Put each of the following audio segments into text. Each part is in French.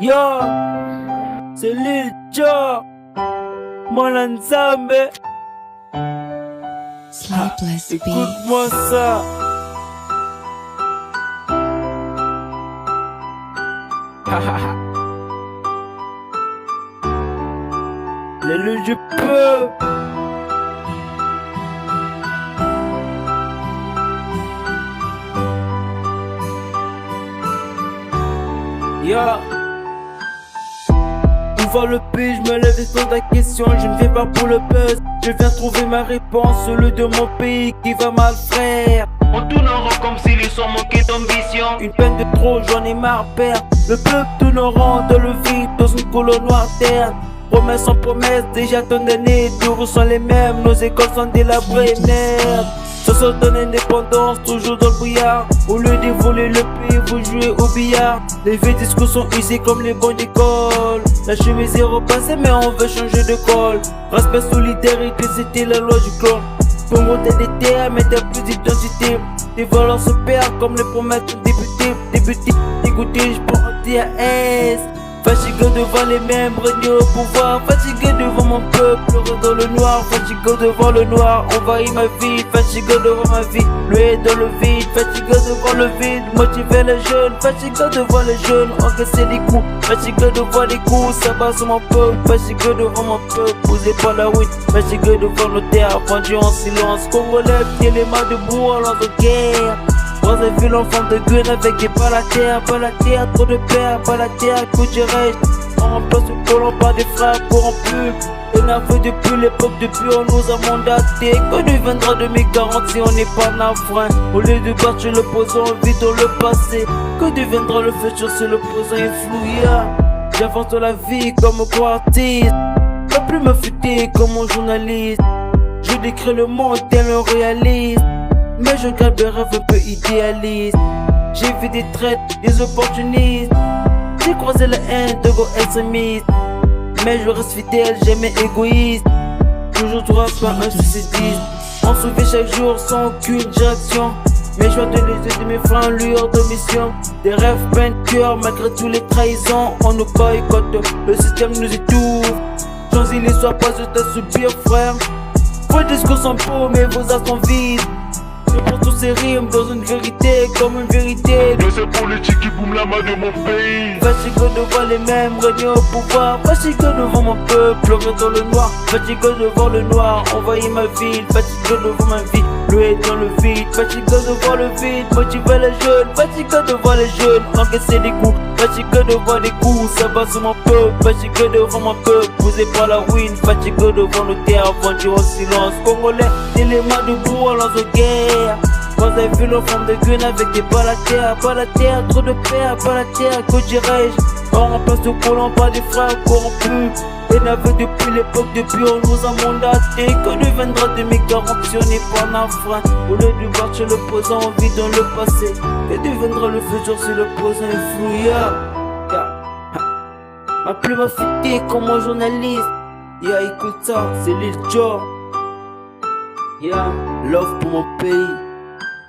Yo, c'est Lil Jon, mon ensemble. Écoute-moi ça. L'élu du peuple. Yo. Où va le pays, je me lève et pose la question. Je ne viens pas pour le buzz, je viens trouver ma réponse. Celui de mon pays qui va mal, frère. On tourne en rond comme s'ils sont manqués d'ambition. Une peine de trop, j'en ai marre, père. Le peuple tourne en rond dans le vide, dans une colonne noire terre. Promesse en promesse, déjà tant d'années, tous sont les mêmes. Nos écoles sont délabrées, merde. Ça se donne indépendance, toujours dans le brouillard. Au lieu d'évoluer le pays, vous jouez au billard. Les vieux discours sont usés comme les bons d'école. La chemise est repassée, mais on veut changer de col. Respect, solidarité, c'était la loi du clan. Pour monter des terres, mais t'as plus d'identité. Tes valeurs se perdent comme les promesses de débuter, dégoûté, j'prends un TAS. Fatigué devant les mêmes, régner au pouvoir. Fatigué devant mon peuple, dans le noir. Fatigué devant le noir, envahit ma vie. Fatigué devant ma vie, lui dans le vide. Fatigué devant le vide, motiver les jeunes. Fatigué devant les jeunes, encaisser des coups. Fatigué devant les coups, ça bat sur mon peuple. Fatigué devant mon peuple, posé par la route. Fatigué devant nos terres, pendu en silence. Congolais, pieds les mains debout en langue de guerre. Dans un ville en forme de gun avec des balles à terre, trop de pères, balles à terre, coup de reste. On remplace le colon par des frères corrompus. Énervé depuis l'époque, depuis on nous a mandaté. Que deviendra de mes garanties, on n'est pas navrant. Au lieu de battre l'opposant, on vit dans le passé. Que deviendra le futur si l'opposant est flou? J'avance dans la vie comme un artiste. Pas plus me futer comme un journaliste. Je décris le monde tel un réaliste. Mais je garde des rêves un peu idéalistes. J'ai vu des traites, des opportunistes. J'ai croisé la haine de vos extrémistes. Mais je reste fidèle, jamais égoïste. Toujours droit, pas un suicidiste. On se fait chaque jour sans aucune direction. Mais je vois de les yeux de mes frères, lueur de mission. Des rêves pleins de cœur, malgré toutes les trahisons. On nous boycotte, le système nous étouffe. Choisis les soirs, pas juste à subir, frère. Vos discours sont beaux, mais vos actes sont vides. Je pense tous ces rimes dans une vérité, comme une vérité. De ces politiques qui boum la main de mon pays. Fatigué devant les mêmes, régner au pouvoir. Fatigué devant mon peuple, pleurer dans le noir. Fatigué devant le noir, envahir ma ville. Fatigué devant ma vie, loué dans le vide. Fatigué devant le vide, motiver les jeunes. Fatigué devant les jeunes, encaisser des coups. Fatigué devant les coups, ça bat sur mon peuple. Fatigué devant mon peuple, posé par la ruine. Fatigué devant le terre, vendu en silence. Congolais, t'es les mains debout en lance de guerre. Dans un ville en forme de gun avec des balles à terre, trop de pères, balles à terre, que dirais-je? On remplace le colon par des frères corrompus. Énervé depuis l'époque, depuis on nous a mandaté. Que deviendra de mes garanties, on n'est pas navrant. Au lieu de battre chez l'opposant, on vit dans le passé. Que deviendra le futur si l'opposant est flou? Ma plume m'a fuité comme un journaliste. Écoute ça, c'est Lil Jon. Love pour mon pays.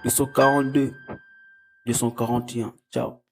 242, 241, ciao.